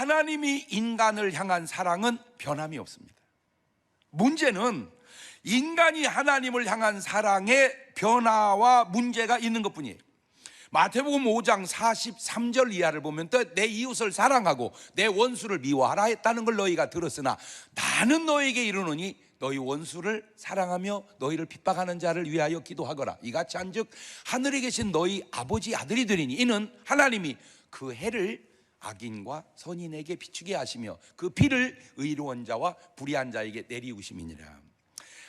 하나님이 인간을 향한 사랑은 변함이 없습니다. 문제는 인간이 하나님을 향한 사랑에 변화와 문제가 있는 것뿐이에요. 마태복음 5장 43절 이하를 보면 또 내 이웃을 사랑하고 내 원수를 미워하라 했다는 걸 너희가 들었으나 나는 너희에게 이르노니 너희 원수를 사랑하며 너희를 핍박하는 자를 위하여 기도하거라. 이같이 한즉 하늘에 계신 너희 아버지 아들이 되리니 이는 하나님이 그 해를 악인과 선인에게 비추게 하시며 그 비를 의로운 자와 불의한 자에게 내리우심이니라.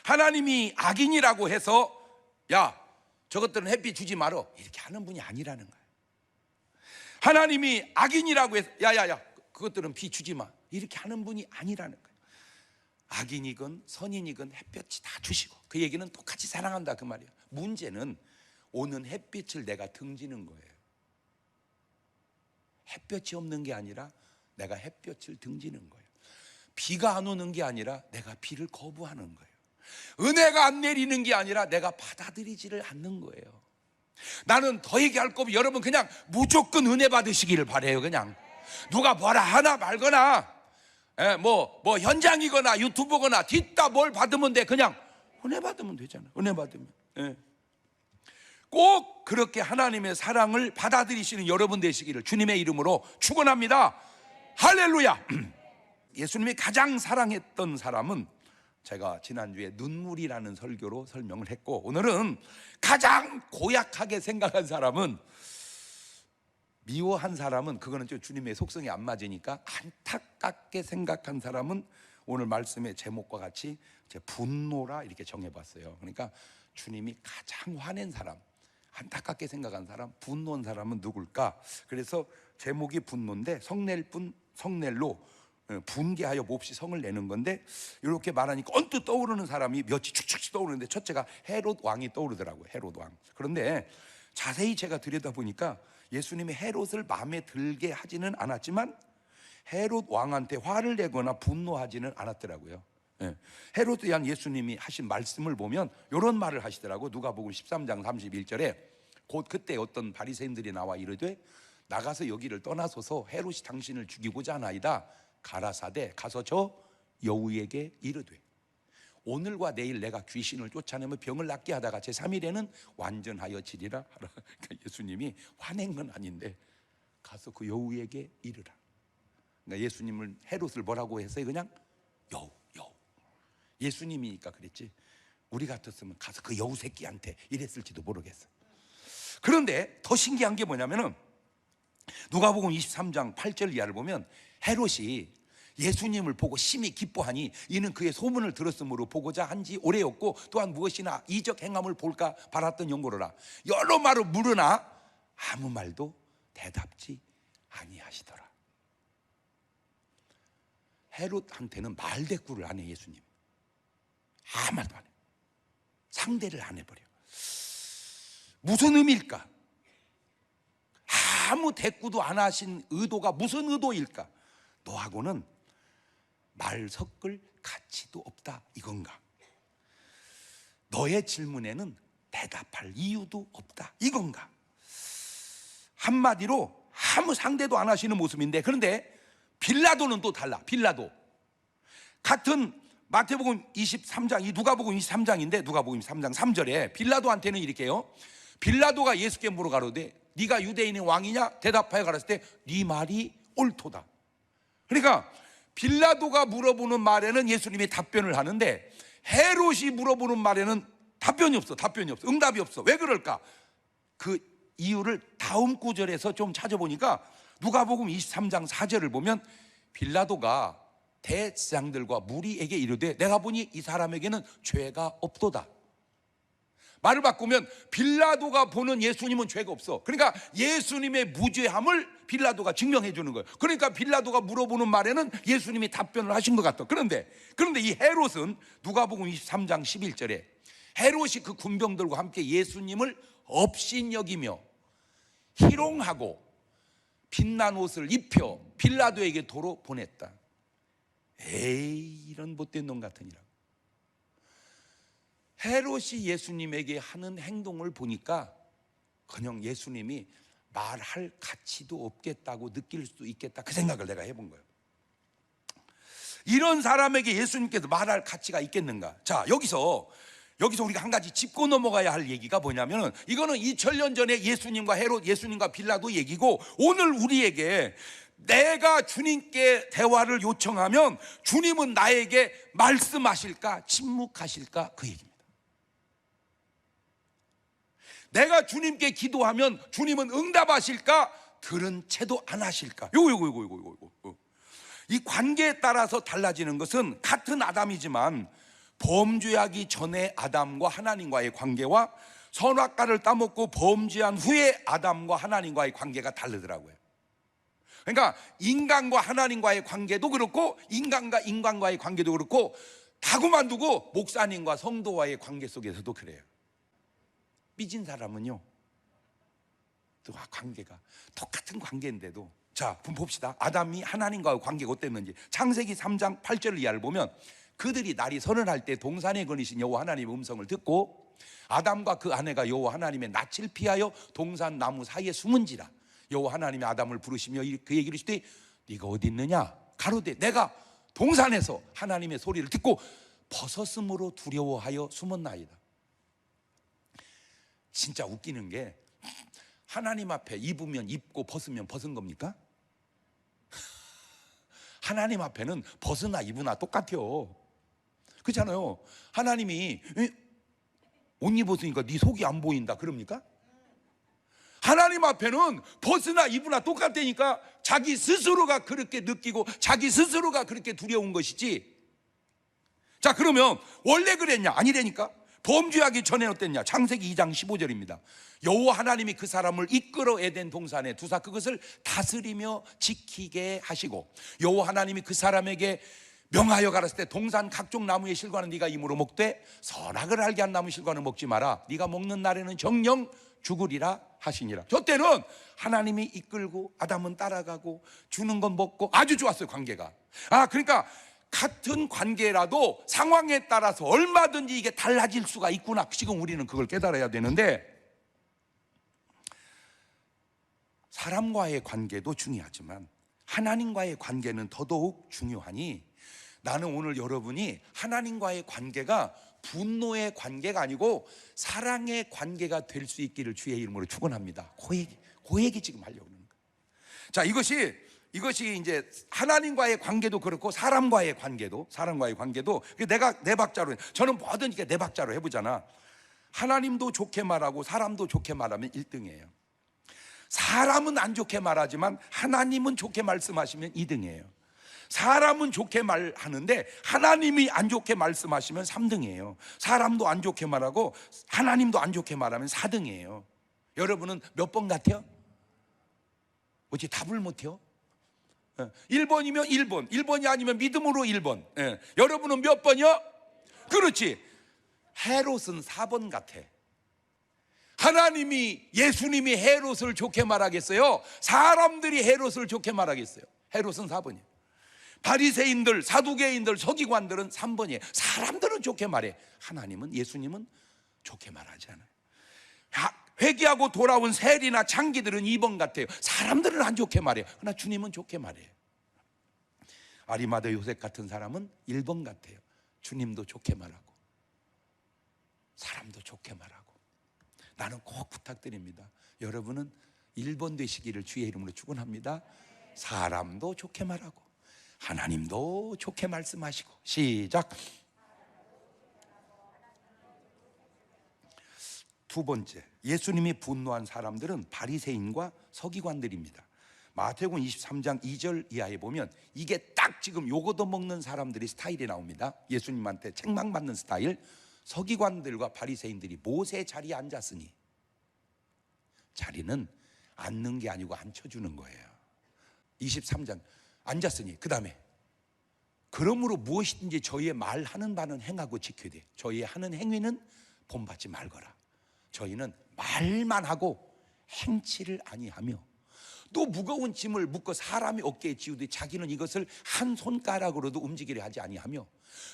하나님이 악인이라고 해서 야 저것들은 햇빛 주지 말어 이렇게 하는 분이 아니라는 거예요. 하나님이 악인이라고 해서 야야야 그것들은 비 주지 마 이렇게 하는 분이 아니라는 거예요. 악인이건 선인이건 햇볕이 다 주시고 그 얘기는 똑같이 사랑한다 그 말이에요. 문제는 오는 햇빛을 내가 등지는 거예요. 햇볕이 없는 게 아니라 내가 햇볕을 등지는 거예요. 비가 안 오는 게 아니라 내가 비를 거부하는 거예요. 은혜가 안 내리는 게 아니라 내가 받아들이지를 않는 거예요. 나는 더 얘기할 거 없이 여러분 그냥 무조건 은혜 받으시기를 바라요. 그냥 누가 뭐라 하나 말거나 뭐 현장이거나 유튜브거나 뒷다 뭘 받으면 돼. 그냥 은혜 받으면 되잖아. 은혜 받으면 꼭 그렇게 하나님의 사랑을 받아들이시는 여러분 되시기를 주님의 이름으로 축원합니다. 할렐루야. 예수님이 가장 사랑했던 사람은 제가 지난주에 눈물이라는 설교로 설명을 했고 오늘은 가장 고약하게 생각한 사람은 미워한 사람은 그거는 좀 주님의 속성이 안 맞으니까 안타깝게 생각한 사람은 오늘 말씀의 제목과 같이 분노라 이렇게 정해봤어요. 그러니까 주님이 가장 화낸 사람 안타깝게 생각한 사람 분노한 사람은 누굴까? 그래서 제목이 분노인데 성낼 뿐 성낼로 분개하여 몹시 성을 내는 건데 이렇게 말하니까 언뜻 떠오르는 사람이 몇이 축축 떠오르는데 첫째가 헤롯 왕이 떠오르더라고요. 헤롯 왕. 그런데 자세히 제가 들여다보니까 예수님이 헤롯을 마음에 들게 하지는 않았지만 헤롯 왕한테 화를 내거나 분노하지는 않았더라고요. 헤롯에 대한 예수님이 하신 말씀을 보면 이런 말을 하시더라고. 누가복음 13장 31절에 곧 그때 어떤 바리새인들이 나와 이르되 나가서 여기를 떠나소서 헤롯이 당신을 죽이고자 하나이다. 가라사대 가서 저 여우에게 이르되 오늘과 내일 내가 귀신을 쫓아내며 병을 낫게 하다가 제3일에는 완전하여 지리라. 그러니까 예수님이 화낸 건 아닌데 가서 그 여우에게 이르라. 그러니까 예수님을 헤롯을 뭐라고 했어요? 그냥 여우. 예수님이니까 그랬지 우리 같았으면 가서 그 여우 새끼한테 이랬을지도 모르겠어. 그런데 더 신기한 게 뭐냐면은 누가복음 23장 8절 이하를 보면 헤롯이 예수님을 보고 심히 기뻐하니 이는 그의 소문을 들었으므로 보고자 한지 오래였고 또한 무엇이나 이적 행함을 볼까 바랐던 연고로라. 여러 말을 물으나 아무 말도 대답지 아니하시더라. 헤롯한테는 말대꾸를 안 해. 예수님 아무 말도 안 해. 상대를 안 해버려. 무슨 의미일까? 아무 대꾸도 안 하신 의도가 무슨 의도일까? 너하고는 말 섞을 가치도 없다 이건가? 너의 질문에는 대답할 이유도 없다 이건가? 한마디로 아무 상대도 안 하시는 모습인데 그런데 빌라도는 또 달라. 빌라도 같은 마태복음 23장 이 누가복음 23장인데 누가복음 23장 3절에 빌라도한테는 이렇게요. 빌라도가 예수께 물어가로되 네가 유대인의 왕이냐? 대답하여 가라을 때 네 말이 옳도다. 그러니까 빌라도가 물어보는 말에는 예수님이 답변을 하는데 헤롯이 물어보는 말에는 답변이 없어. 응답이 없어. 왜 그럴까? 그 이유를 다음 구절에서 좀 찾아보니까 누가복음 23장 4절을 보면 빌라도가 대제사장들과 무리에게 이르되 내가 보니 이 사람에게는 죄가 없도다. 말을 바꾸면 빌라도가 보는 예수님은 죄가 없어. 그러니까 예수님의 무죄함을 빌라도가 증명해 주는 거예요. 그러니까 빌라도가 물어보는 말에는 예수님이 답변을 하신 것 같아. 그런데 이 헤롯은 누가복음 23장 11절에 헤롯이 그 군병들과 함께 예수님을 업신여기며 희롱하고 빛난 옷을 입혀 빌라도에게 도로 보냈다. 에이 이런 못된 놈 같으니라고. 헤롯이 예수님에게 하는 행동을 보니까 그냥 예수님이 말할 가치도 없겠다고 느낄 수도 있겠다, 그 생각을 내가 해본 거예요. 이런 사람에게 예수님께서 말할 가치가 있겠는가? 자, 여기서 우리가 한 가지 짚고 넘어가야 할 얘기가 뭐냐면, 이거는 2000년 전에 예수님과 헤롯, 예수님과 빌라도 얘기고, 오늘 우리에게 내가 주님께 대화를 요청하면 주님은 나에게 말씀하실까 침묵하실까, 그 얘기입니다. 내가 주님께 기도하면 주님은 응답하실까 들은 채도 안 하실까. 요거. 이 관계에 따라서 달라지는 것은 같은 아담이지만 범죄하기 전에 아담과 하나님과의 관계와 선악과를 따먹고 범죄한 후에 아담과 하나님과의 관계가 다르더라고요. 그러니까 인간과 하나님과의 관계도 그렇고 인간과 인간과의 관계도 그렇고, 다구만 두고 목사님과 성도와의 관계 속에서도 그래요. 삐진 사람은요, 또 관계가 똑같은 관계인데도, 자, 봅시다. 아담이 하나님과의 관계가 어땠는지. 창세기 3장 8절 이하를 보면, 그들이 날이 서늘할 때 동산에 거니신 여호와 하나님의 음성을 듣고 아담과 그 아내가 여호와 하나님의 낯을 피하여 동산 나무 사이에 숨은지라. 여호와 하나님이 아담을 부르시며 그에게 이르시되 네가 어디 있느냐? 가로되 내가 동산에서 하나님의 소리를 듣고 벗었으므로 두려워하여 숨었나이다. 진짜 웃기는 게, 하나님 앞에 입으면 입고 벗으면 벗은 겁니까? 하나님 앞에는 벗으나 입으나 똑같아요. 그렇잖아요. 하나님이 옷 입었으니까 네 속이 안 보인다 그럽니까? 하나님 앞에는 벗으나 입으나 똑같다니까, 자기 스스로가 그렇게 느끼고 자기 스스로가 그렇게 두려운 것이지. 자, 그러면 원래 그랬냐? 아니라니까. 범죄하기 전에 어땠냐? 창세기 2장 15절입니다. 여호와 하나님이 그 사람을 이끌어 에덴 동산에 두사 그것을 다스리며 지키게 하시고, 여호와 하나님이 그 사람에게 명하여 가라사대 때 동산 각종 나무의 실과는 네가 임으로 먹되 선악을 알게 한 나무 실과는 먹지 마라. 네가 먹는 날에는 정령 죽으리라 하시니라. 저 때는 하나님이 이끌고 아담은 따라가고 주는 건 먹고 아주 좋았어요, 관계가. 그러니까 같은 관계라도 상황에 따라서 얼마든지 이게 달라질 수가 있구나. 지금 우리는 그걸 깨달아야 되는데, 사람과의 관계도 중요하지만 하나님과의 관계는 더더욱 중요하니, 나는 오늘 여러분이 하나님과의 관계가 분노의 관계가 아니고 사랑의 관계가 될 수 있기를 주의 이름으로 축원합니다. 그 얘기 지금 하려고 하는 거예요. 자, 이것이 이제 하나님과의 관계도 그렇고 사람과의 관계도 내가 내 박자로, 저는 뭐든지 내 박자로 해보잖아. 하나님도 좋게 말하고 사람도 좋게 말하면 1등이에요. 사람은 안 좋게 말하지만 하나님은 좋게 말씀하시면 2등이에요. 사람은 좋게 말하는데 하나님이 안 좋게 말씀하시면 3등이에요. 사람도 안 좋게 말하고 하나님도 안 좋게 말하면 4등이에요. 여러분은 몇 번 같아요? 어찌 답을 못해요? 1번이면 1번, 1번이 아니면 믿음으로 1번. 여러분은 몇 번이요? 그렇지. 헤롯은 4번 같아. 하나님이, 예수님이 헤롯을 좋게 말하겠어요? 사람들이 헤롯을 좋게 말하겠어요? 헤롯은 4번이에요. 바리새인들, 사두개인들, 서기관들은 3번이에요. 사람들은 좋게 말해. 하나님은, 예수님은 좋게 말하지 않아요. 회개하고 돌아온 세리나 창기들은 2번 같아요. 사람들은 안 좋게 말해요. 그러나 주님은 좋게 말해요. 아리마다 요셉 같은 사람은 1번 같아요. 주님도 좋게 말하고 사람도 좋게 말하고. 나는 꼭 부탁드립니다. 여러분은 1번 되시기를 주의 이름으로 축원합니다. 사람도 좋게 말하고 하나님도 좋게 말씀하시고. 시작. 두 번째, 예수님이 분노한 사람들은 바리새인과 서기관들입니다. 마태복음 23장 2절 이하에 보면 이게 딱 지금 요거도 먹는 사람들이 스타일이 나옵니다. 예수님한테 책망받는 스타일. 서기관들과 바리새인들이 모세 자리에 앉았으니, 자리는 앉는 게 아니고 앉혀주는 거예요. 23장 앉았으니, 그 다음에 그러므로 무엇이든지 저희의 말하는 바는 행하고 지켜야 돼. 저희의 하는 행위는 본받지 말거라. 저희는 말만 하고 행치를 아니하며, 또 무거운 짐을 묶어 사람의 어깨에 지우되 자기는 이것을 한 손가락으로도 움직이려 하지 아니하며,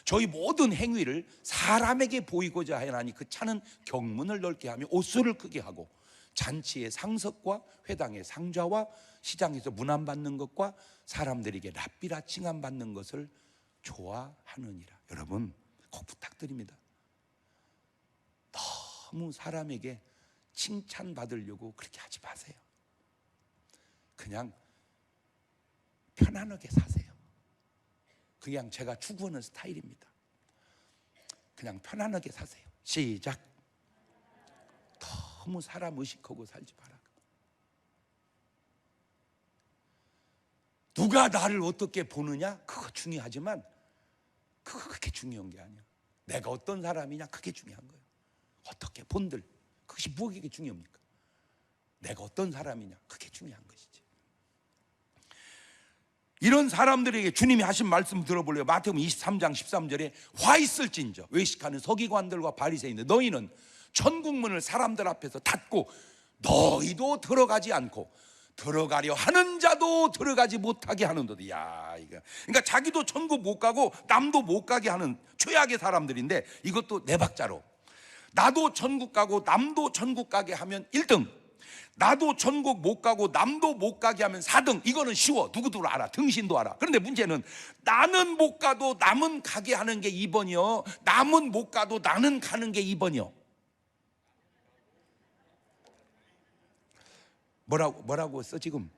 저희 모든 행위를 사람에게 보이고자 하나니 그 차는 경문을 넓게 하며 옷수를 크게 하고 잔치의 상석과 회당의 상좌와 시장에서 문안받는 것과 사람들에게 랍비라 칭함받는 것을 좋아하느니라. 여러분 꼭 부탁드립니다. 너무 사람에게 칭찬받으려고 그렇게 하지 마세요. 그냥 편안하게 사세요. 그냥 제가 추구하는 스타일입니다. 그냥 편안하게 사세요. 시작. 너무 사람 의식하고 살지 마라. 누가 나를 어떻게 보느냐 그거 중요하지만 그거 그렇게 중요한 게 아니야. 내가 어떤 사람이냐 그게 중요한 거예요. 어떻게 본들 그것이 무엇이 중요합니까? 내가 어떤 사람이냐 그게 중요한 것이지. 이런 사람들에게 주님이 하신 말씀 들어볼래요? 마태복음 23장 13절에 화 있을진저 외식하는 서기관들과 바리새인들 너희는 천국문을 사람들 앞에서 닫고 너희도 들어가지 않고 들어가려 하는 자도 들어가지 못하게 하는도다. 야, 이거 그러니까 자기도 천국 못 가고 남도 못 가게 하는 최악의 사람들인데 이것도 네 박자로 나도 천국 가고 남도 천국 가게 하면 1등, 나도 천국 못 가고 남도 못 가게 하면 4등. 이거는 쉬워. 누구도 알아. 등신도 알아. 그런데 문제는 나는 못 가도 남은 가게 하는 게 2번이요. 남은 못 가도 나는 가는 게 2번이요. 뭐라고 했어 지금?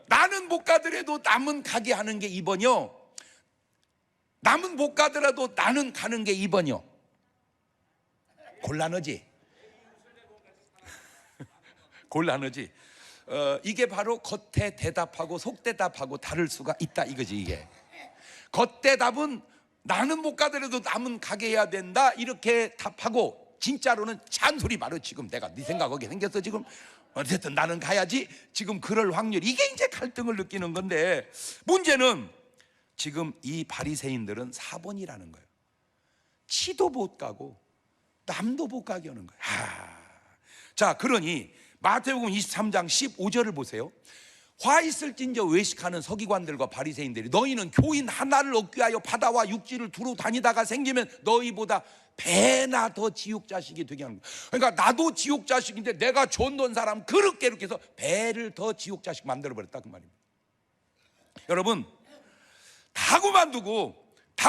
나는 못 가더라도 남은 가게 하는 게 2번이요. 남은 못 가더라도 나는 가는 게 2번이요. 곤란하지? 곤란하지? 이게 바로 겉에 대답하고 속 대답하고 다를 수가 있다 이거지. 이게 겉대답은 나는 못 가더라도 남은 가게 해야 된다 이렇게 답하고 진짜로는 잔소리 말어. 지금 내가 네 생각하게 생겼어 지금. 어쨌든 나는 가야지. 지금 그럴 확률. 이게 이제 갈등을 느끼는 건데 문제는 지금 이 바리새인들은 4번이라는 거예요. 치도 못 가고 남도 못 가게 하는 거예요. 자, 그러니 마태복음 23장 15절을 보세요. 화 있을진저 외식하는 서기관들과 바리새인들이 너희는 교인 하나를 얻기 위하여 바다와 육지를 두루 다니다가 생기면 너희보다 배나 더 지옥 자식이 되게 하는 거예요. 그러니까 나도 지옥 자식인데 내가 전도한 사람 그렇게 이렇게 해서 배를 더 지옥 자식 만들어 버렸다 그 말입니다. 여러분 다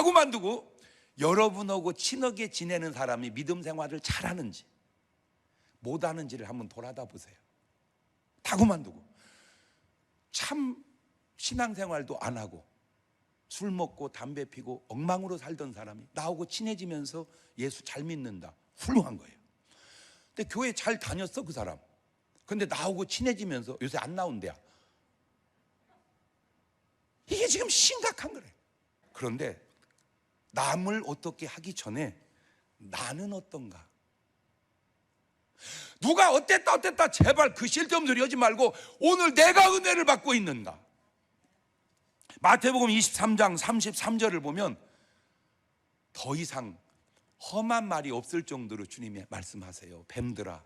그만두고 여러분하고 친하게 지내는 사람이 믿음 생활을 잘하는지 못하는지를 한번 돌아다 보세요. 다 그만두고 참 신앙생활도 안 하고 술 먹고 담배 피고 엉망으로 살던 사람이 나하고 친해지면서 예수 잘 믿는다. 훌륭한 거예요. 근데 교회 잘 다녔어 그 사람. 근데 나하고 친해지면서 요새 안 나온대야. 이게 지금 심각한 거래요. 그런데 남을 어떻게 하기 전에 나는 어떤가? 누가 어땠다 제발 그 쓸데없는 소리 하지 말고 오늘 내가 은혜를 받고 있는가? 마태복음 23장 33절을 보면 더 이상 험한 말이 없을 정도로 주님이 말씀하세요. 뱀들아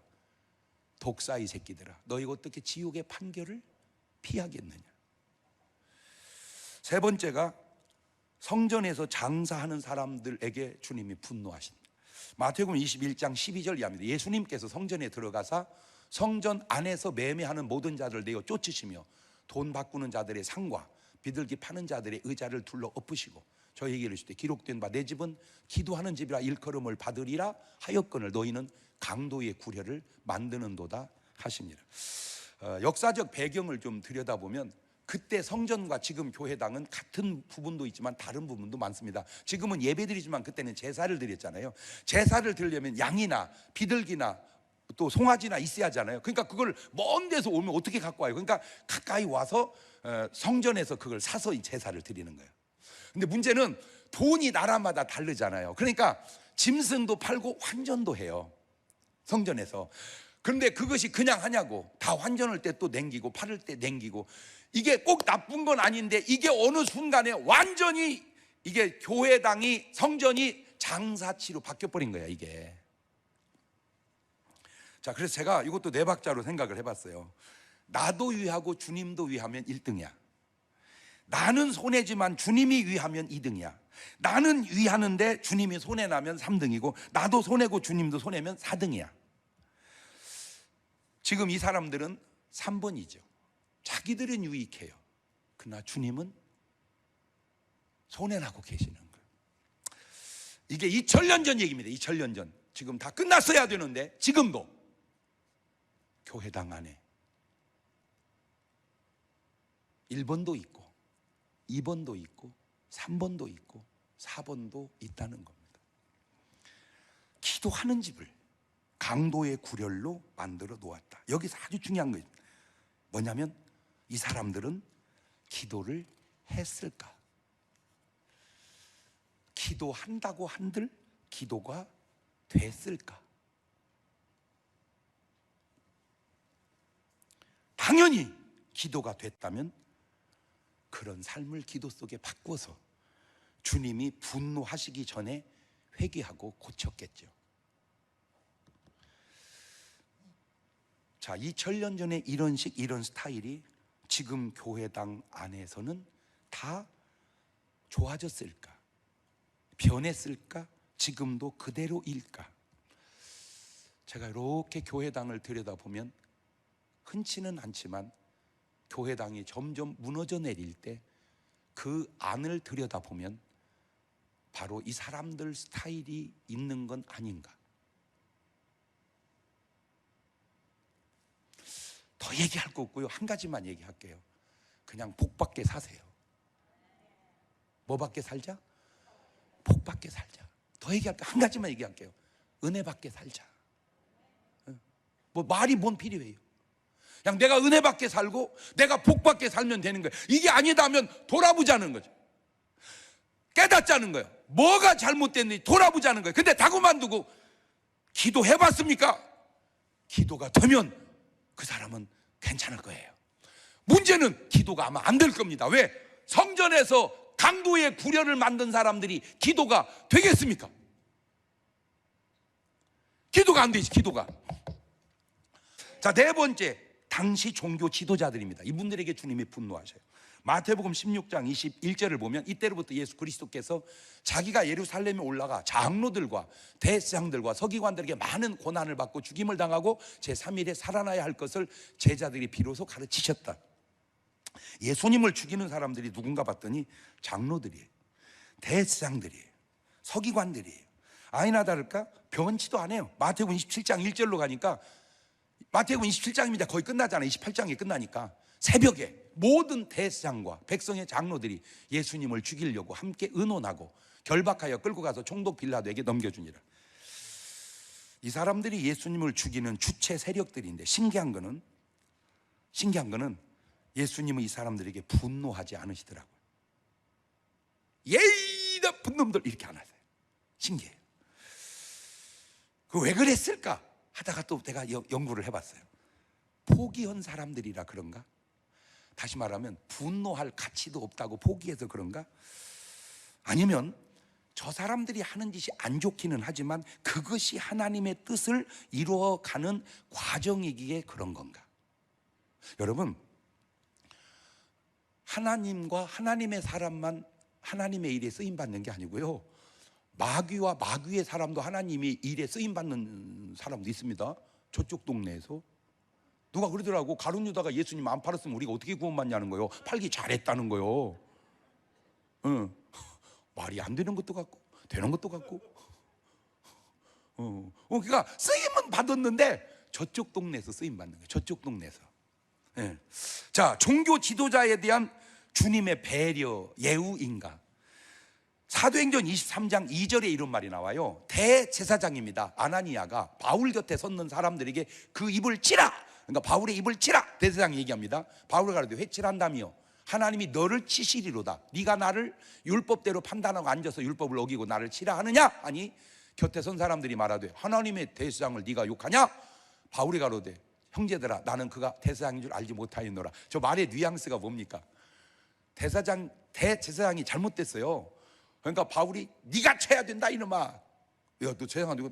독사의 새끼들아 너희가 어떻게 지옥의 판결을 피하겠느냐. 세 번째가 성전에서 장사하는 사람들에게 주님이 분노하십니다. 마태복음 21장 12절 이하입니다. 예수님께서 성전에 들어가사 성전 안에서 매매하는 모든 자들을 내어 쫓으시며 돈 바꾸는 자들의 상과 비둘기 파는 자들의 의자를 둘러 엎으시고 저에게 이르시되 기록된 바 내 집은 기도하는 집이라 일컬음을 받으리라 하였거늘 너희는 강도의 구려를 만드는도다 하십니다. 역사적 배경을 좀 들여다보면 그때 성전과 지금 교회당은 같은 부분도 있지만 다른 부분도 많습니다. 지금은 예배드리지만 그때는 제사를 드렸잖아요. 제사를 드리려면 양이나 비둘기나 또 송아지나 있어야 하잖아요. 그러니까 그걸 먼 데서 오면 어떻게 갖고 와요? 그러니까 가까이 와서 성전에서 그걸 사서 이 제사를 드리는 거예요. 근데 문제는 돈이 나라마다 다르잖아요. 그러니까 짐승도 팔고 환전도 해요 성전에서. 그런데 그것이 그냥 하냐고. 다 환전할 때 또 냉기고 팔을 때 냉기고. 이게 꼭 나쁜 건 아닌데 이게 어느 순간에 완전히 이게 교회당이 성전이 장사치로 바뀌어버린 거야 이게. 자, 그래서 제가 이것도 네 박자로 생각을 해봤어요. 나도 위하고 주님도 위하면 1등이야. 나는 손해지만 주님이 위하면 2등이야. 나는 위하는데 주님이 손해나면 3등이고 나도 손해고 주님도 손해면 4등이야. 지금 이 사람들은 3번이죠. 자기들은 유익해요. 그러나 주님은 손해나고 계시는 거예요. 이게 2000년 전 얘기입니다. 2000년 전. 지금 다 끝났어야 되는데 지금도 교회당 안에 1번도 있고 2번도 있고 3번도 있고 4번도 있다는 겁니다. 기도하는 집을 강도의 구렬로 만들어 놓았다. 여기서 아주 중요한 거예요. 뭐냐면 이 사람들은 기도를 했을까? 기도한다고 한들 기도가 됐을까? 당연히 기도가 됐다면 그런 삶을 기도 속에 바꿔서 주님이 분노하시기 전에 회개하고 고쳤겠죠. 자, 2000년 전에 이런 스타일이 지금 교회당 안에서는 다 좋아졌을까? 변했을까? 지금도 그대로일까? 제가 이렇게 교회당을 들여다보면 흔치는 않지만 교회당이 점점 무너져 내릴 때 그 안을 들여다보면 바로 이 사람들 스타일이 있는 건 아닌가. 더 얘기할 거 없고요. 한 가지만 얘기할게요. 그냥 복 받게 사세요. 뭐 받게 살자? 복 받게 살자. 더 얘기할게요. 한 가지만 얘기할게요. 은혜 받게 살자. 뭐 말이 뭔 필요해요. 그냥 내가 은혜 받게 살고 내가 복 받게 살면 되는 거예요. 이게 아니다면 돌아보자는 거죠. 깨닫자는 거예요. 뭐가 잘못됐는지 돌아보자는 거예요. 근데 다 그만두고 기도해봤습니까? 기도가 되면 그 사람은 괜찮을 거예요. 문제는 기도가 아마 안 될 겁니다. 왜? 성전에서 강도의 구렬을 만든 사람들이 기도가 되겠습니까? 기도가 안 되지. 기도가. 자, 네 번째, 당시 종교 지도자들입니다. 이분들에게 주님이 분노하셔요. 마태복음 16장 21절을 보면 이때로부터 예수 그리스도께서 자기가 예루살렘에 올라가 장로들과 대제사장들과 서기관들에게 많은 고난을 받고 죽임을 당하고 제3일에 살아나야 할 것을 제자들이 비로소 가르치셨다. 예수님을 죽이는 사람들이 누군가 봤더니 장로들이에요, 대제사장들이에요, 서기관들이에요. 아니나 다를까 변치도 안 해요. 마태복음 27장 1절로 가니까 마태복음 27장입니다. 거의 끝나잖아요. 28장이 끝나니까 새벽에 모든 대제사장과 백성의 장로들이 예수님을 죽이려고 함께 의논하고 결박하여 끌고 가서 총독 빌라도에게 넘겨주니라. 이 사람들이 예수님을 죽이는 주체 세력들인데 신기한 거는 예수님은 이 사람들에게 분노하지 않으시더라고요. 예이 나쁜 놈들 이렇게 안 하세요. 신기해요. 그 왜 그랬을까 하다가 또 내가 연구를 해봤어요. 포기한 사람들이라 그런가? 다시 말하면 분노할 가치도 없다고 포기해서 그런가? 아니면 저 사람들이 하는 짓이 안 좋기는 하지만 그것이 하나님의 뜻을 이루어가는 과정이기에 그런 건가? 여러분, 하나님과 하나님의 사람만 하나님의 일에 쓰임받는 게 아니고요, 마귀와 마귀의 사람도 하나님이 일에 쓰임받는 사람도 있습니다. 저쪽 동네에서 누가 그러더라고. 가룟 유다가 예수님 안 팔았으면 우리가 어떻게 구원받냐는 거예요. 팔기 잘했다는 거예요. 말이 안 되는 것도 같고 되는 것도 같고. 그러니까 쓰임은 받았는데 저쪽 동네에서 쓰임 받는 거예요. 저쪽 동네에서. 자, 종교 지도자에 대한 주님의 배려, 예우인가? 사도행전 23장 2절에 이런 말이 나와요. 대제사장입니다. 아나니아가 바울 곁에 섰는 사람들에게 그 입을 치라. 그러니까 바울의 입을 치라. 대제사장이 얘기합니다. 바울을 가르쳐 회칠한다며 하나님이 너를 치시리로다. 네가 나를 율법대로 판단하고 앉아서 율법을 어기고 나를 치라 하느냐? 아니, 곁에 선 사람들이 말하되 하나님의 대제사장을 네가 욕하냐? 바울이 가로되 형제들아, 나는 그가 대제사장인 줄 알지 못하였노라. 저 말의 뉘앙스가 뭡니까? 대제사장이 잘못됐어요. 그러니까 바울이 네가 쳐야 된다 이놈아. 야, 너 제사장 아니고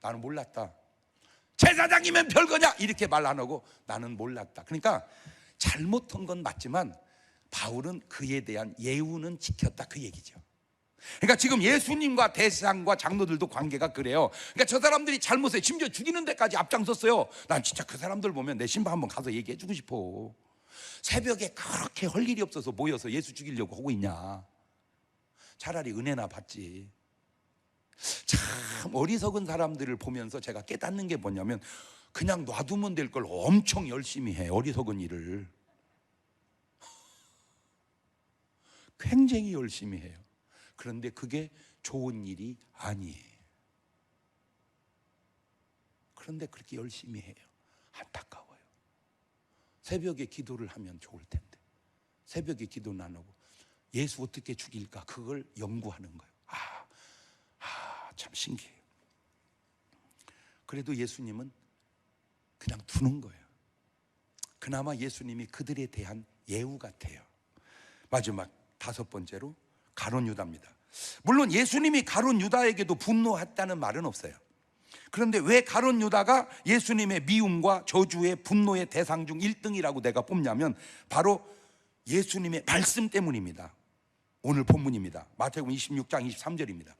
나는 몰랐다. 제사장이면 별거냐? 이렇게 말 안 하고 나는 몰랐다. 그러니까 잘못한 건 맞지만 바울은 그에 대한 예우는 지켰다, 그 얘기죠. 그러니까 지금 예수님과 대상과 장로들도 관계가 그래요. 그러니까 저 사람들이 잘못해 심지어 죽이는 데까지 앞장섰어요. 난 진짜 그 사람들 보면 내 신방 한번 가서 얘기해 주고 싶어. 새벽에 그렇게 할 일이 없어서 모여서 예수 죽이려고 하고 있냐. 차라리 은혜나 받지. 참 어리석은 사람들을 보면서 제가 깨닫는 게 뭐냐면, 그냥 놔두면 될 걸 엄청 열심히 해. 어리석은 일을 굉장히 열심히 해요. 그런데 그게 좋은 일이 아니에요. 그런데 그렇게 열심히 해요. 안타까워요. 새벽에 기도를 하면 좋을 텐데 새벽에 기도는 안 하고 예수 어떻게 죽일까 그걸 연구하는 거예요. 참 신기해요. 그래도 예수님은 그냥 두는 거예요. 그나마 예수님이 그들에 대한 예우 같아요. 마지막 다섯 번째로 가룟 유다입니다. 물론 예수님이 가룟 유다에게도 분노했다는 말은 없어요. 그런데 왜 가룟 유다가 예수님의 미움과 저주의 분노의 대상 중 1등이라고 내가 뽑냐면 바로 예수님의 말씀 때문입니다. 오늘 본문입니다. 마태복음 26장 23절입니다.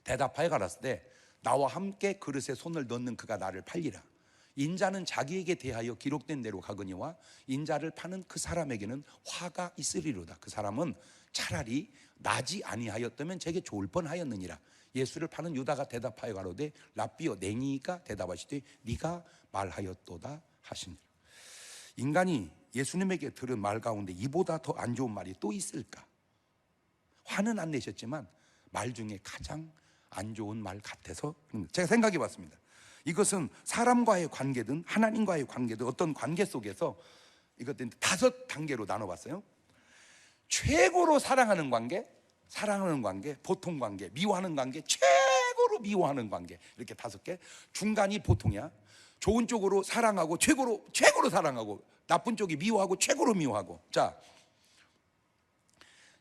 대답하여 가라사대 나와 함께 그릇에 손을 넣는 그가 나를 팔리라. 인자는 자기에게 대하여 기록된 대로 가거니와 인자를 파는 그 사람에게는 화가 있으리로다. 그 사람은 차라리 나지 아니하였다면 제게 좋을 뻔하였느니라. 예수를 파는 유다가 대답하여 가로되 랍비여 내니가 대답하시되 네가 말하였도다 하시니라. 인간이 예수님에게 들은 말 가운데 이보다 더 안 좋은 말이 또 있을까? 화는 안 내셨지만 말 중에 가장 안 좋은 말 같아서 제가 생각해 봤습니다. 이것은 사람과의 관계든 하나님과의 관계든 어떤 관계 속에서 이것들 5단계로 나눠봤어요. 최고로 사랑하는 관계, 보통 관계, 미워하는 관계, 최고로 미워하는 관계, 이렇게 5개. 중간이 보통이야. 좋은 쪽으로 사랑하고 최고로 사랑하고, 나쁜 쪽이 미워하고 최고로 미워하고. 자,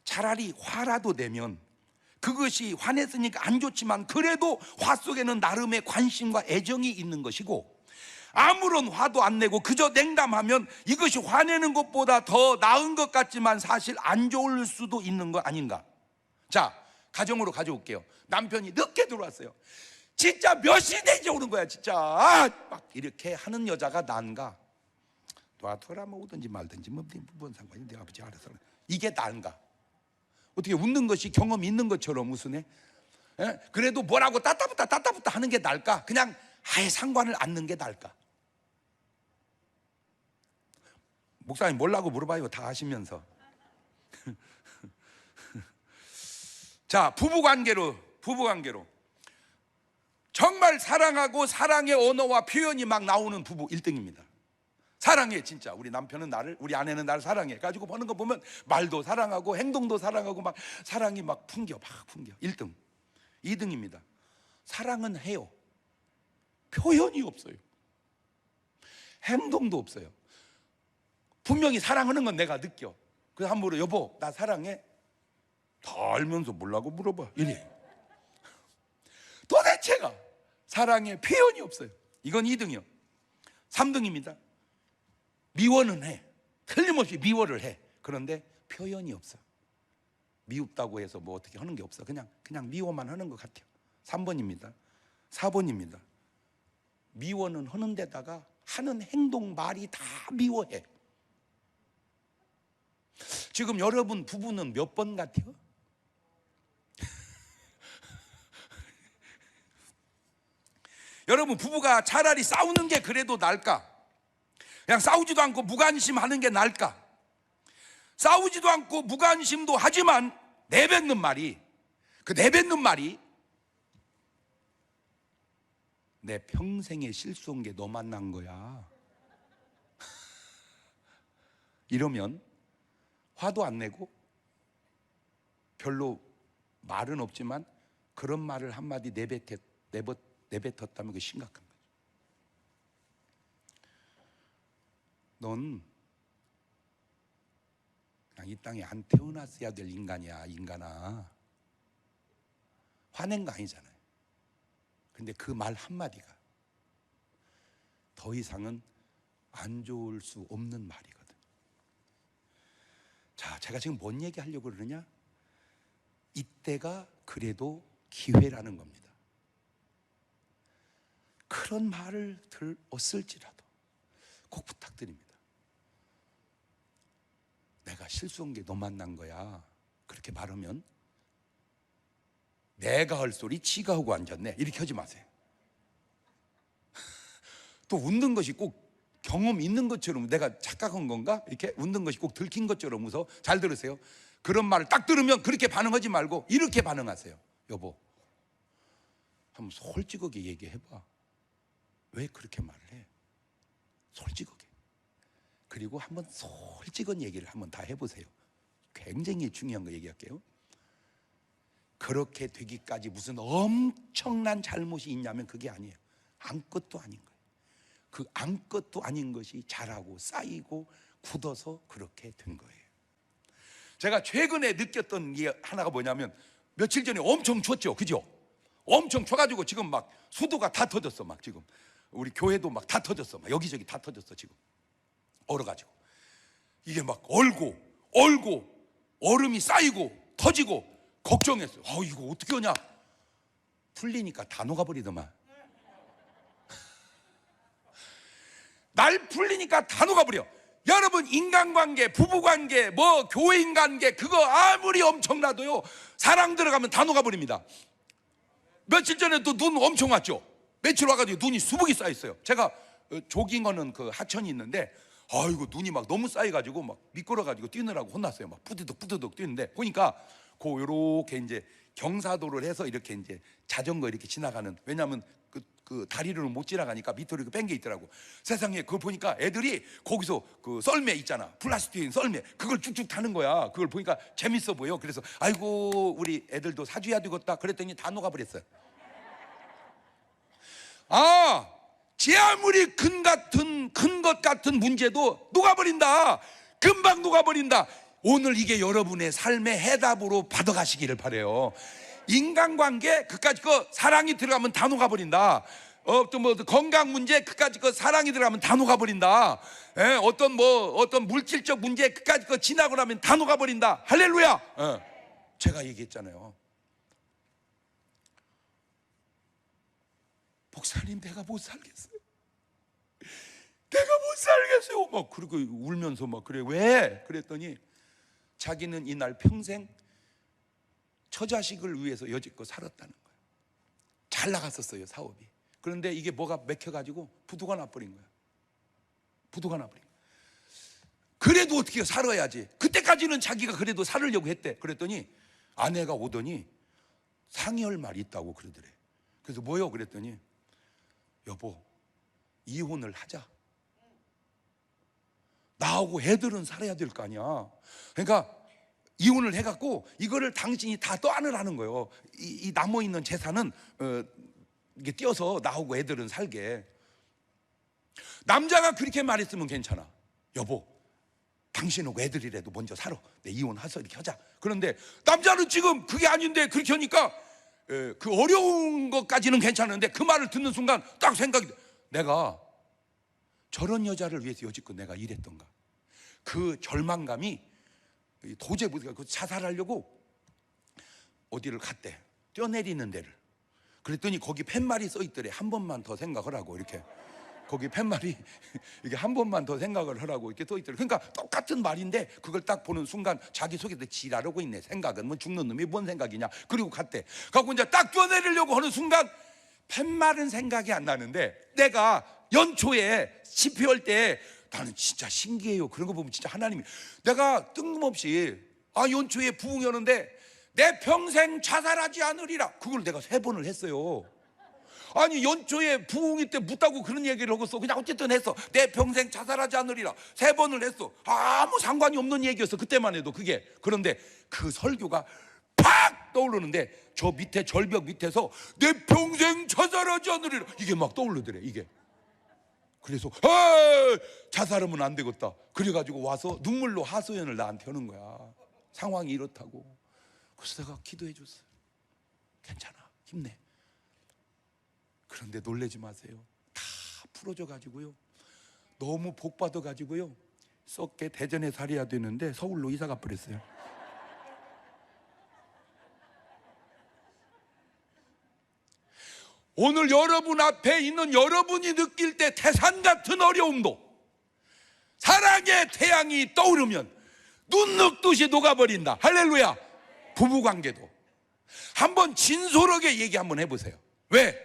차라리 화라도 내면 그것이 화냈으니까 안 좋지만 그래도 화 속에는 나름의 관심과 애정이 있는 것이고, 아무런 화도 안 내고 그저 냉담하면 이것이 화내는 것보다 더 나은 것 같지만 사실 안 좋을 수도 있는 거 아닌가? 자, 가정으로 가져올게요. 남편이 늦게 들어왔어요. 진짜 몇 시에 이제 오는 거야 진짜. 막 이렇게 하는 여자가 난가? 놔둬라 뭐 오든지 말든지 뭔 상관이, 내 아버지 알아서. 이게 난가? 어떻게 웃는 것이 경험 있는 것처럼 웃으네? 예? 그래도 뭐라고 따따붙다 하는 게 나을까? 그냥 아예 상관을 안는 게 나을까? 목사님 뭐라고 물어봐요? 다 아시면서. 자, 부부관계로 정말 사랑하고 사랑의 언어와 표현이 막 나오는 부부 1등입니다. 사랑해 진짜. 우리 남편은 나를, 우리 아내는 나를 사랑해 가지고 보는 거 보면 말도 사랑하고 행동도 사랑하고 막 사랑이 막 풍겨 1등. 2등입니다. 사랑은 해요. 표현이 없어요. 행동도 없어요. 분명히 사랑하는 건 내가 느껴. 그래서 함부로 여보 나 사랑해? 다 알면서 뭐라고 물어봐 이래. 도대체가 사랑의 표현이 없어요. 이건 2등이요. 3등입니다. 미워는 해. 틀림없이 미워를 해. 그런데 표현이 없어. 미웁다고 해서 뭐 어떻게 하는 게 없어. 그냥 미워만 하는 것 같아요. 3번입니다. 4번입니다. 미워는 하는 데다가 하는 행동 말이 다 미워해. 지금 여러분 부부는 몇 번 같아요? 여러분 부부가 차라리 싸우는 게 그래도 나을까? 그냥 싸우지도 않고 무관심하는 게 나을까? 싸우지도 않고 무관심도 하지만 내뱉는 말이, 그 내뱉는 말이 내 평생에 실수한 게 너 만난 거야. 이러면 화도 안 내고 별로 말은 없지만 그런 말을 한마디 내뱉었다면 그게 심각한 거죠. 넌 그냥 이 땅에 안 태어났어야 될 인간이야. 인간아. 화낸 거 아니잖아요. 근데 그 말 한마디가 더 이상은 안 좋을 수 없는 말이거든. 자, 제가 지금 뭔 얘기 하려고 그러느냐? 이때가 그래도 기회라는 겁니다. 그런 말을 들었을지라도 꼭 부탁드립니다. 내가 실수한 게 너 만난 거야, 그렇게 말하면 내가 할 소리 지가 하고 앉았네 이렇게 하지 마세요. 또 웃는 것이 꼭 경험 있는 것처럼, 내가 착각한 건가? 이렇게 웃는 것이 꼭 들킨 것처럼 웃어. 잘 들으세요. 그런 말을 딱 들으면 그렇게 반응하지 말고 이렇게 반응하세요. 여보, 한번 솔직하게 얘기해봐. 왜 그렇게 말을 해? 솔직하게. 그리고 한번 솔직한 얘기를 한번 다 해보세요. 굉장히 중요한 거 얘기할게요. 그렇게 되기까지 무슨 엄청난 잘못이 있냐면 그게 아니에요. 아무것도 아닌 거예요. 그 아무것도 아닌 것이 자라고 쌓이고 굳어서 그렇게 된 거예요. 제가 최근에 느꼈던 게 하나가 뭐냐면, 며칠 전에 엄청 추웠죠, 그죠? 엄청 추워가지고 지금 막 수도가 다 터졌어. 막 지금 우리 교회도 막 다 터졌어. 막 여기저기 다 터졌어. 지금 얼어가지고 이게 막 얼고 얼음이 쌓이고 터지고 걱정했어요. 이거 어떻게 하냐. 풀리니까 다 녹아버리더만. 날 풀리니까 다 녹아버려. 여러분, 인간관계, 부부관계, 뭐 교회인관계, 그거 아무리 엄청나도요, 사랑 들어가면 다 녹아버립니다. 며칠 전에 또 눈 엄청 왔죠. 며칠 와가지고 눈이 수북이 쌓였어요. 제가 조깅하는 그 하천이 있는데, 아이고 눈이 막 너무 쌓여가지고 막 미끄러가지고 뛰느라고 혼났어요. 막 뿌드득 뛰는데 보니까 요렇게 이제 경사도를 해서 이렇게 이제 자전거 이렇게 지나가는, 왜냐하면 그 다리로는 못 지나가니까 밑으로 이렇게 뺀 게 있더라고. 세상에 그거 보니까 애들이 거기서 그 썰매 있잖아, 플라스틱 썰매, 그걸 쭉쭉 타는 거야. 그걸 보니까 재밌어 보여. 그래서 아이고 우리 애들도 사줘야 되겠다 그랬더니 다 녹아버렸어요. 제 아무리 큰 것 같은 문제도 녹아버린다. 금방 녹아버린다. 오늘 이게 여러분의 삶의 해답으로 받아가시기를 바래요. 인간관계 그까짓 거 사랑이 들어가면 다 녹아버린다. 또 뭐 건강 문제 그까짓 거 사랑이 들어가면 다 녹아버린다. 어떤 물질적 문제 그까짓 거 지나고 나면 다 녹아버린다. 할렐루야. 제가 얘기했잖아요. 목사님, 내가 못 살겠어요. 내가 못 살겠어요. 막 그러고 울면서 막 그래. 왜? 그랬더니 자기는 이날 평생 처자식을 위해서 여지껏 살았다는 거예요. 잘 나갔었어요, 사업이. 그런데 이게 뭐가 맥혀가지고 부도가 나버린 거야. 부도가 나버린 거야. 그래도 어떻게 살아야지. 그때까지는 자기가 그래도 살으려고 했대. 그랬더니 아내가 오더니 상의할 말이 있다고 그러더래. 그래서 뭐요? 그랬더니 여보, 이혼을 하자. 나하고 애들은 살아야 될 거 아니야. 그러니까 이혼을 해갖고 이거를 당신이 다 떠안으라는 거예요. 이 남아있는 재산은 이게 띄어서 나하고 애들은 살게. 남자가 그렇게 말했으면 괜찮아. 여보, 당신하고 애들이라도 먼저 살아. 내 이혼해서 이렇게 하자. 그런데 남자는 지금 그게 아닌데 그렇게 하니까 그 어려운 것까지는 괜찮은데 그 말을 듣는 순간 딱 생각이 돼. 내가 저런 여자를 위해서 여지껏 내가 일했던가. 그 절망감이 도저히 못, 자살하려고 어디를 갔대. 뛰어내리는 데를. 그랬더니 거기 팻말이 써 있더래. 한 번만 더 생각하라고. 이렇게 거기 팻말이 이게 한 번만 더 생각을 하라고 이렇게 써 있더래. 그러니까 똑같은 말인데 그걸 딱 보는 순간 자기 속에서 지랄하고 있네. 생각은 뭐 죽는 놈이 뭔 생각이냐. 그리고 갔대. 갖고 이제 딱 뛰어내리려고 하는 순간 팻말은 생각이 안 나는데, 내가 연초에 집회할 때 나는 진짜 신기해요. 그런 거 보면 진짜 하나님이, 내가 뜬금없이 연초에 부흥하는데 내 평생 자살하지 않으리라, 그걸 내가 3번을 했어요. 아니 연초에 부흥회 때 묻다고 그런 얘기를 하고서 그냥 어쨌든 했어. 내 평생 자살하지 않으리라 3번을 했어. 아무 상관이 없는 얘기였어 그때만 해도 그게. 그런데 그 설교가 팍 떠오르는데 저 밑에 절벽 밑에서 내 평생 자살하지 않으리라 이게 막 떠오르더래. 이게. 그래서 자살하면 안 되겠다. 그래가지고 와서 눈물로 하소연을 나한테 하는 거야. 상황이 이렇다고. 그래서 내가 기도해 줬어요. 괜찮아, 힘내. 그런데 놀라지 마세요. 다 풀어져 가지고요, 너무 복 받아 가지고요, 썩게 대전에 살아야 되는데 서울로 이사 가 버렸어요. 오늘 여러분 앞에 있는 여러분이 느낄 때 태산 같은 어려움도 사랑의 태양이 떠오르면 눈 녹듯이 녹아버린다. 할렐루야. 부부관계도 한번 진솔하게 얘기 한번 해보세요. 왜?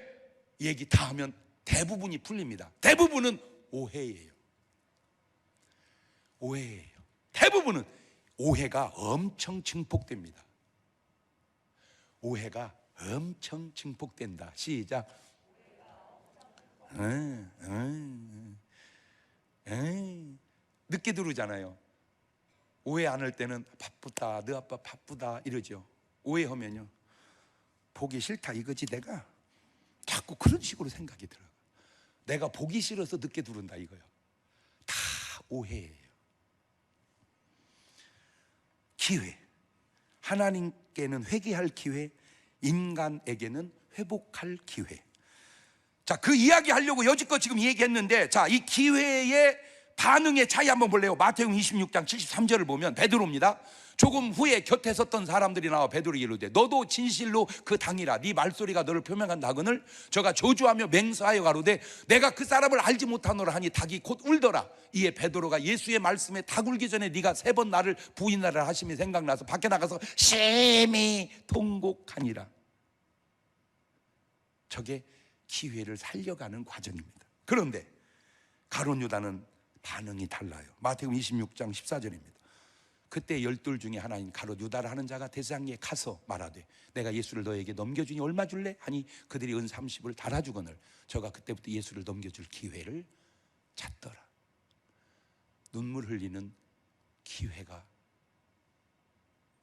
얘기 다 하면 대부분이 풀립니다. 대부분은 오해예요. 오해예요. 대부분은 오해가 엄청 증폭됩니다. 오해가 엄청 증폭된다. 시작. 늦게 들어오잖아요. 오해 안 할 때는 바쁘다, 너 아빠 바쁘다 이러죠. 오해하면요, 보기 싫다 이거지. 내가 자꾸 그런 식으로 생각이 들어요. 내가 보기 싫어서 늦게 들어온다 이거요. 다 오해예요. 기회, 하나님께는 회개할 기회, 인간에게는 회복할 기회. 자, 그 이야기 하려고 여지껏 지금 얘기했는데, 자, 이 기회의 반응의 차이 한번 볼래요? 마태복음 26장 73절을 보면 베드로입니다. 조금 후에 곁에 섰던 사람들이 나와 베드로에게 이르되 너도 진실로 그 당이라 네 말소리가 너를 표명한다거늘 저가 저주하며 맹세하여 가로되 내가 그 사람을 알지 못하노라 하니 닭이 곧 울더라. 이에 베드로가 예수의 말씀에 닭 울기 전에 네가 3번 나를 부인하라 하심이 생각나서 밖에 나가서 심히 통곡하니라. 저게 기회를 살려가는 과정입니다. 그런데 가룟 유다는 반응이 달라요. 마태복음 26장 14절입니다. 그때 12 중에 하나인 가룟 유다라 하는 자가 대장에 가서 말하되 내가 예수를 너에게 넘겨주니 얼마 줄래? 하니 그들이 은 30을 달아주거늘 저가 그때부터 예수를 넘겨줄 기회를 찾더라. 눈물 흘리는 기회가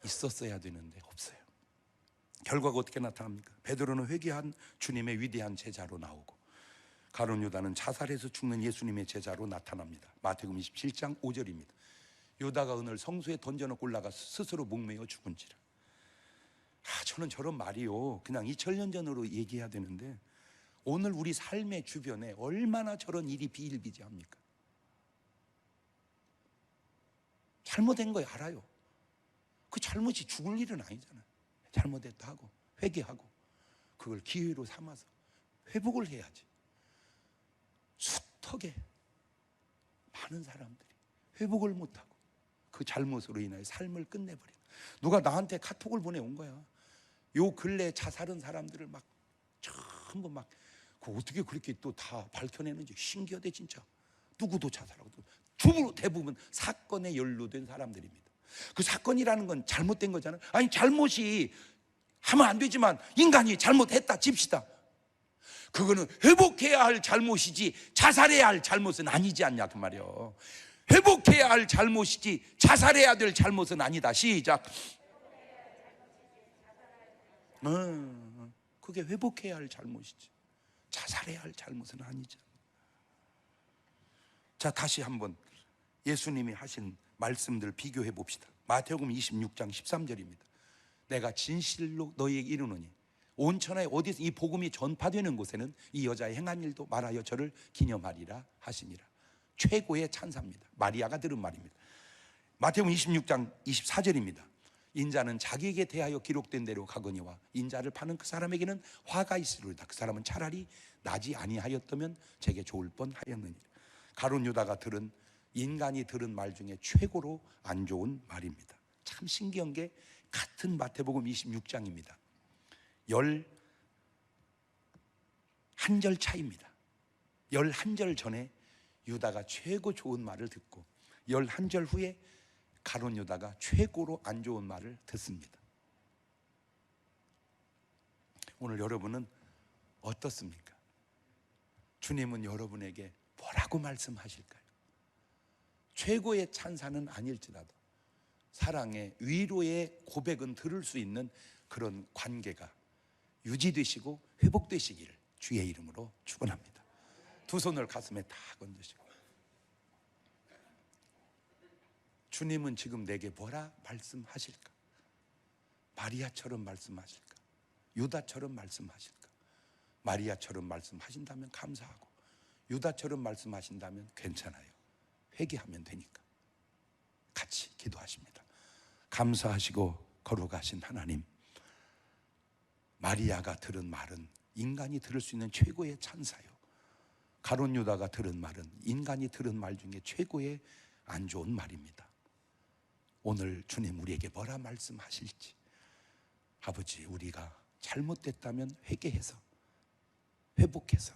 있었어야 되는데 없어요. 결과가 어떻게 나타납니까? 베드로는 회개한 주님의 위대한 제자로 나오고 가룟 유다는 자살해서 죽는 예수님의 제자로 나타납니다. 마태복음 27장 5절입니다. 유다가 은을 성소에 던져놓고 올라가 스스로 목매어 죽은지라. 저는 저런 말이요, 그냥 2000년 전으로 얘기해야 되는데 오늘 우리 삶의 주변에 얼마나 저런 일이 비일비재합니까? 잘못된 거 알아요. 그 잘못이 죽을 일은 아니잖아요. 잘못했다 하고 회개하고 그걸 기회로 삼아서 회복을 해야지. 숱하게 많은 사람들이 회복을 못하고 그 잘못으로 인하여 삶을 끝내버려. 누가 나한테 카톡을 보내온 거야. 요 근래 자살한 사람들을 막 전부 막 그 어떻게 그렇게 또 다 밝혀내는지 신기하대 진짜. 누구도 자살하고 주로 대부분 사건에 연루된 사람들입니다. 그 사건이라는 건 잘못된 거잖아요. 아니 잘못이 하면 안 되지만 인간이 잘못했다 칩시다. 그거는 회복해야 할 잘못이지 자살해야 할 잘못은 아니지 않냐 그 말이요. 회복해야 할 잘못이지 자살해야 될 잘못은 아니다. 시작. 그게 회복해야 할 잘못이지 자살해야 할 잘못은 아니죠. 자, 다시 한번 예수님이 하신 말씀들 비교해 봅시다. 마태복음 26장 13절입니다. 내가 진실로 너희에게 이르노니 온 천하에 어디서 이 복음이 전파되는 곳에는 이 여자의 행한 일도 말하여 저를 기념하리라 하시니라. 최고의 찬사입니다. 마리아가 들은 말입니다. 마태복음 26장 24절입니다. 인자는 자기에게 대하여 기록된 대로 가거니와 인자를 파는 그 사람에게는 화가 있으리로다. 그 사람은 차라리 나지 아니하였다면 제게 좋을 뻔하였느니라. 가룟 유다가 들은 인간이 들은 말 중에 최고로 안 좋은 말입니다. 참 신기한 게 같은 마태복음 26장입니다. 11절 차이입니다. 11절 전에 유다가 최고 좋은 말을 듣고 11절 후에 가룟 유다가 최고로 안 좋은 말을 듣습니다. 오늘 여러분은 어떻습니까? 주님은 여러분에게 뭐라고 말씀하실까요? 최고의 찬사는 아닐지라도 사랑의 위로의 고백은 들을 수 있는 그런 관계가 유지되시고 회복되시기를 주의 이름으로 축원합니다. 두 손을 가슴에 다 얹으시고 주님은 지금 내게 뭐라 말씀하실까? 마리아처럼 말씀하실까? 유다처럼 말씀하실까? 마리아처럼 말씀하신다면 감사하고 유다처럼 말씀하신다면 괜찮아요. 회개하면 되니까. 같이 기도하십니다. 감사하시고 거룩하신 하나님, 마리아가 들은 말은 인간이 들을 수 있는 최고의 찬사요. 가룟 유다가 들은 말은 인간이 들은 말 중에 최고의 안 좋은 말입니다. 오늘 주님 우리에게 뭐라 말씀하실지, 아버지, 우리가 잘못됐다면 회개해서 회복해서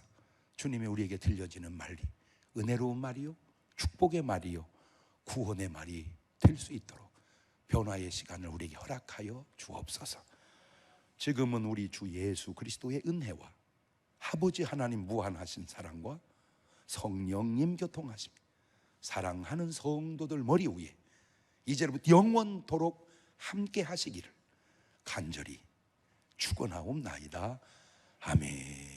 주님이 우리에게 들려지는 말이 은혜로운 말이요, 축복의 말이요, 구원의 말이 될 수 있도록 변화의 시간을 우리에게 허락하여 주옵소서. 지금은 우리 주 예수 그리스도의 은혜와 아버지 하나님 무한하신 사랑과 성령님 교통하심, 사랑하는 성도들 머리 위에 이제부터 영원토록 함께 하시기를 간절히 축원하옵나이다. 아멘.